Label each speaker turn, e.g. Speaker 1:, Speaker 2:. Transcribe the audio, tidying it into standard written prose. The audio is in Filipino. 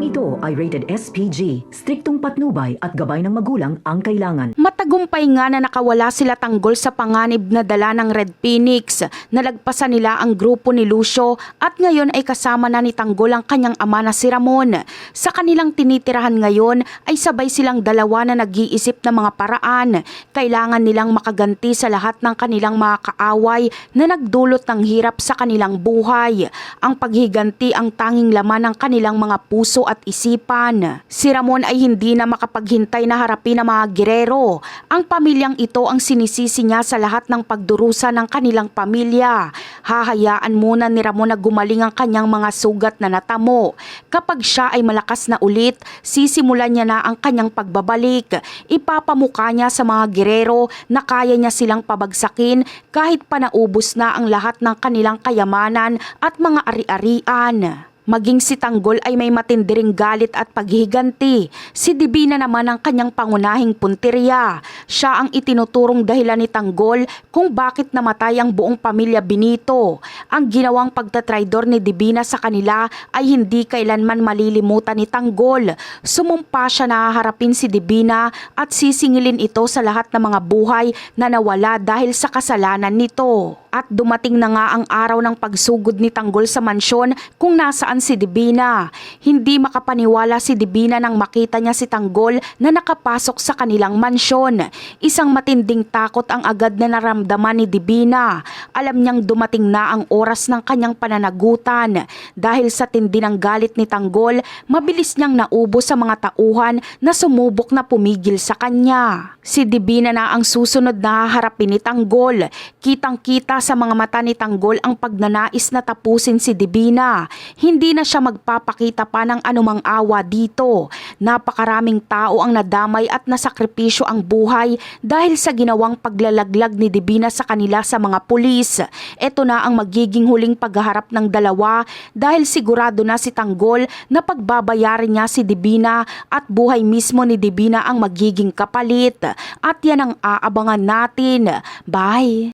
Speaker 1: ito ay rated SPG. Striktong patnubay at gabay ng magulang ang kailangan.
Speaker 2: Matagumpay nga na nakawala sila tanggol sa panganib na dala ng Red Phoenix. Nalagpasan nila ang grupo ni Lucio at ngayon ay kasama na ni Tanggol ang kanyang ama na si Ramon. Sa kanilang tinitirahan ngayon ay sabay silang dalawa na nag-iisip ng mga paraan. Kailangan nilang makaganti sa lahat ng kanilang mga kaaway na nagdulot ng hirap sa kanilang buhay. Ang paghiganti ang tanging laman ng kanilang mga puso at isipan. Si Ramon ay hindi na makapaghintay na harapin ang mga girero. Ang pamilyang ito ang sinisisi niya sa lahat ng pagdurusa ng kanilang pamilya. Hahayaan muna ni Ramon na gumaling ang kanyang mga sugat na natamo. Kapag siya ay malakas na ulit, sisimulan niya na ang kanyang pagbabalik. Ipapamukha niya sa mga girero na kaya niya silang pabagsakin kahit pa naubos na ang lahat ng kanilang kayamanan at mga ari-arian. Maging si Tanggol ay may matindiring galit at paghihiganti. Si Divina naman ang kanyang pangunahing punteriya. Siya ang itinuturong dahilan ni Tanggol kung bakit namatay ang buong pamilya Benito. Ang ginawang pagtatraidor ni Divina sa kanila ay hindi kailanman malilimutan ni Tanggol. Sumumpa siya na haharapin si Divina at sisingilin ito sa lahat ng mga buhay na nawala dahil sa kasalanan nito. At dumating na nga ang araw ng pagsugod ni Tanggol sa mansyon kung nasaan si Divina. Hindi makapaniwala si Divina nang makita niya si Tanggol na nakapasok sa kanilang mansyon. Isang matinding takot ang agad na naramdaman ni Divina. Alam niyang dumating na ang oras ng kanyang pananagutan. Dahil sa tindi ng galit ni Tanggol, mabilis niyang naubos sa mga tauhan na sumubok na pumigil sa kanya. Si Divina na ang susunod na haharapin ni Tanggol. Kitang-kita sa mga mata ni Tanggol ang pagnanais na tapusin si Divina. Hindi na siya magpapakita pa ng anumang awa dito. Napakaraming tao ang nadamay at nasakripisyo ang buhay dahil sa ginawang paglalaglag ni Divina sa kanila sa mga pulis. Ito na ang magiging huling paghaharap ng dalawa dahil sigurado na si Tanggol na pagbabayarin niya si Divina at buhay mismo ni Divina ang magiging kapalit. At yan ang aabangan natin. Bye!